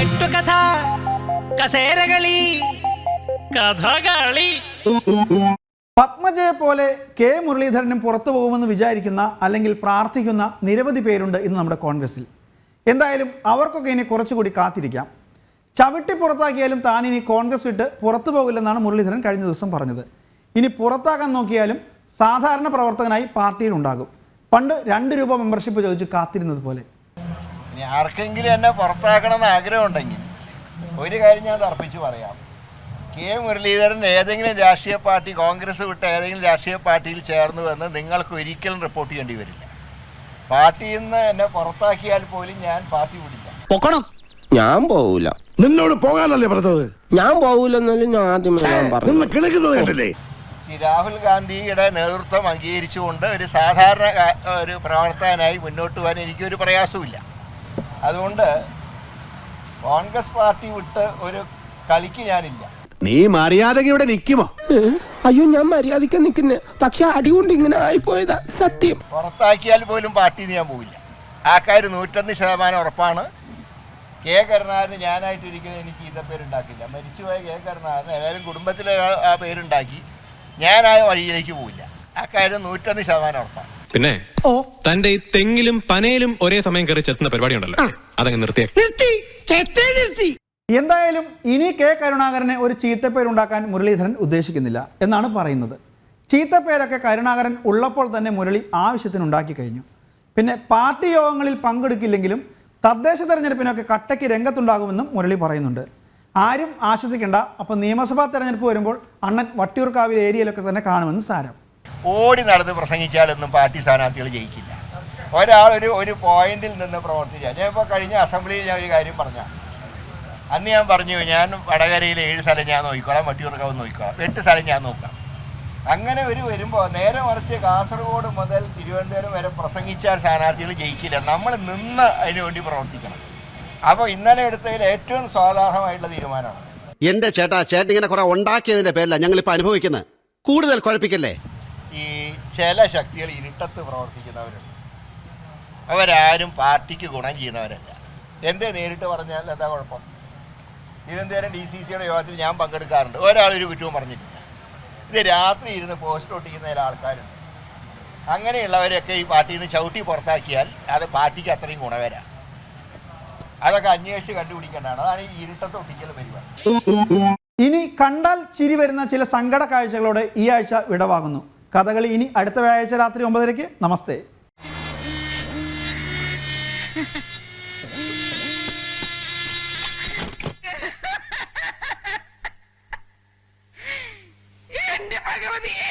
കെട്ടുകഥ, കസേരകളി, കഥകളി. പത്മജയെ പോലെ കെ മുരളീധരനും പുറത്തു പോകുമെന്ന് വിചാരിക്കുന്ന അല്ലെങ്കിൽ പ്രാർത്ഥിക്കുന്ന നിരവധി പേരുണ്ട് ഇന്ന് നമ്മുടെ കോൺഗ്രസിൽ. എന്തായാലും അവർക്കൊക്കെ ഇനി കുറച്ചുകൂടി കാത്തിരിക്കാം. ചവിട്ടി പുറത്താക്കിയാലും താൻ ഇനി കോൺഗ്രസ് വിട്ട് പുറത്തു പോകില്ലെന്നാണ് മുരളീധരൻ കഴിഞ്ഞ ദിവസം പറഞ്ഞത്. ഇനി പുറത്താക്കാൻ നോക്കിയാലും സാധാരണ പ്രവർത്തകനായി പാർട്ടിയിൽ ഉണ്ടാകും. പണ്ട് 2 രൂപ മെമ്പർഷിപ്പ് ചോദിച്ച് കാത്തിരുന്നത് പോലെ. ആർക്കെങ്കിലും എന്നെ പുറത്താക്കണമെന്ന് ആഗ്രഹമുണ്ടെങ്കിൽ ഒരു കാര്യം ഞാൻ തർപ്പിച്ച് പറയാം. കെ മുരളീധരൻ ഏതെങ്കിലും രാഷ്ട്രീയ പാർട്ടി, കോൺഗ്രസ് വിട്ട് ഏതെങ്കിലും രാഷ്ട്രീയ പാർട്ടിയിൽ ചേർന്നുവെന്ന് നിങ്ങൾക്ക് ഒരിക്കലും റിപ്പോർട്ട് ചെയ്യേണ്ടി വരില്ല. പാർട്ടിയിൽ നിന്ന് എന്നെ പുറത്താക്കിയാൽ പോലും ഞാൻ പാർട്ടി വിടില്ല. ഞാൻ പോവൂല. നിന്നോട് പോകാനല്ലേ പറഞ്ഞത്? ഞാൻ പോവൂലെന്നല്ലേ ഞാൻ ആദ്യമേ പറഞ്ഞു. ഈ രാഹുൽ ഗാന്ധിയുടെ നേതൃത്വം അംഗീകരിച്ചുകൊണ്ട് ഒരു സാധാരണ ഒരു പ്രവർത്തകനായി മുന്നോട്ട് പോകാൻ എനിക്കൊരു പ്രയാസമില്ല. അതുകൊണ്ട് കോൺഗ്രസ് പാർട്ടി വിട്ട് ഒരു കളിക്ക് ഞാനില്ല. നീ മര്യാദയ്ക്ക് ഇവിടെ നിൽക്കുമോ? അയ്യോ, ഞാൻ മര്യാദയ്ക്ക് നിൽക്കുന്നേ, പക്ഷെ അടികൊണ്ട് ഇങ്ങനെ ആയിപ്പോയതാ സത്യം. പുറത്താക്കിയാൽ പോലും പാർട്ടിയിൽ ഞാൻ പോവില്ല. ആ കാര്യം 101% ഉറപ്പാണ്. കെ കരുണാകരന് ഞാനായിട്ടിരിക്കുന്നത് എനിക്ക് ചീത്തപ്പേരുണ്ടാക്കില്ല. മരിച്ചുപോയ കെ കരുണാകരൻ ഏതായാലും കുടുംബത്തിലെ ആ പേരുണ്ടാക്കി ഞാൻ ആ വഴിയിലേക്ക് പോവില്ല. ആ കാര്യം 101% ഉറപ്പാണ്. പിന്നെ തന്റെ ഈ തെങ്ങിലും പനയിലും ഒരേ സമയം കയറി ചെത്തുന്ന പരിപാടി ഉണ്ടല്ലോ, അതങ്ങ് നിർത്തി. എന്തായാലും ഇനി കെ കരുണാകരനെ ഒരു ചീത്തപ്പേരുണ്ടാക്കാൻ മുരളീധരൻ ഉദ്ദേശിക്കുന്നില്ല എന്നാണ് പറയുന്നത്. ചീത്തപ്പേരൊക്കെ കരുണാകരൻ ഉള്ളപ്പോൾ തന്നെ മുരളി ആവശ്യത്തിനുണ്ടാക്കി കഴിഞ്ഞു. പിന്നെ പാർട്ടി യോഗങ്ങളിൽ പങ്കെടുക്കില്ലെങ്കിലും തദ്ദേശ തെരഞ്ഞെടുപ്പിനൊക്കെ കട്ടയ്ക്ക് രംഗത്തുണ്ടാകുമെന്നും മുരളി പറയുന്നുണ്ട്. ആരും ആശ്വസിക്കേണ്ട, അപ്പം നിയമസഭാ തെരഞ്ഞെടുപ്പ് വരുമ്പോൾ അണ്ണൻ വട്ടിയൂർക്കാവിലെ ഏരിയയിലൊക്കെ തന്നെ കാണുമെന്ന് സാരം. ഓടി നടന്ന് പ്രസംഗിച്ചാലൊന്നും പാർട്ടി സ്ഥാനാർത്ഥികൾ ജയിക്കില്ല. ഒരാൾ ഒരു പോയിന്റിൽ നിന്ന് പ്രവർത്തിച്ചാൽ, ഞാൻ ഇപ്പോൾ കഴിഞ്ഞ അസംബ്ലിയിൽ ഞാൻ ഒരു കാര്യം പറഞ്ഞാൽ, അന്ന് ഞാൻ പറഞ്ഞു ഞാൻ വടകരയിൽ 7 സ്ഥലം ഞാൻ നോക്കിക്കോളാം, വട്ടിയൂർക്കാവ് നോക്കിക്കോളാം, 8 സ്ഥലം ഞാൻ നോക്കാം. അങ്ങനെ വരുമ്പോൾ നേരെ മറിച്ച് കാസർഗോഡ് മുതൽ തിരുവനന്തപുരം വരെ പ്രസംഗിച്ചാൽ സ്ഥാനാർത്ഥികൾ ജയിക്കില്ല. നമ്മൾ നിന്ന് അതിനു വേണ്ടി പ്രവർത്തിക്കണം. അപ്പോൾ ഇന്നലെ എടുത്തതിൽ ഏറ്റവും സ്വാധാരണമായിട്ടുള്ള തീരുമാനമാണ്. എന്റെ ചേട്ടൻ ഇങ്ങനെ കുറെ ഉണ്ടാക്കിയതിന്റെ പേരില്ല ഞങ്ങളിപ്പോൾ അനുഭവിക്കുന്നത്. കൂടുതൽ കുഴപ്പിക്കല്ലേ. ഈ ചില ശക്തികൾ ഇരുട്ടത്ത് പ്രവർത്തിക്കുന്നവരുണ്ട്. അവരാരും പാർട്ടിക്ക് ഗുണം ചെയ്യുന്നവരല്ല. എന്തേ നേരിട്ട് പറഞ്ഞാൽ എന്താ കുഴപ്പം? തിരുവനന്തപുരം DCCയുടെ യോഗത്തിൽ ഞാൻ പങ്കെടുക്കാറുണ്ട്. ഒരാളൊരു കുറ്റവും പറഞ്ഞിട്ടില്ല. ഇത് രാത്രി ഇരുന്ന് പോസ്റ്റ് ഒട്ടിക്കുന്ന ചില ആൾക്കാരുണ്ട്. അങ്ങനെയുള്ളവരെയൊക്കെ ഈ പാർട്ടിയിൽ നിന്ന് ചവിട്ടി പുറത്താക്കിയാൽ അത് പാർട്ടിക്ക് അത്രയും ഗുണകരമാണ്. അതൊക്കെ അന്വേഷിച്ച് കണ്ടുപിടിക്കേണ്ടതാണ്. അതാണ് ഈ ഇരുട്ടത്ത് ഒട്ടിക്കൽ പരിപാടി. ഇനി കണ്ടാൽ ചിരി വരുന്ന ചില സങ്കട കാഴ്ചകളോടെ ഈ ആഴ്ച വിടവാങ്ങുന്നു. കഥകളി ഇനി അടുത്ത വ്യാഴാഴ്ച രാത്രി 9:30. നമസ്തേ. എന്റെ ഭഗവതിയേ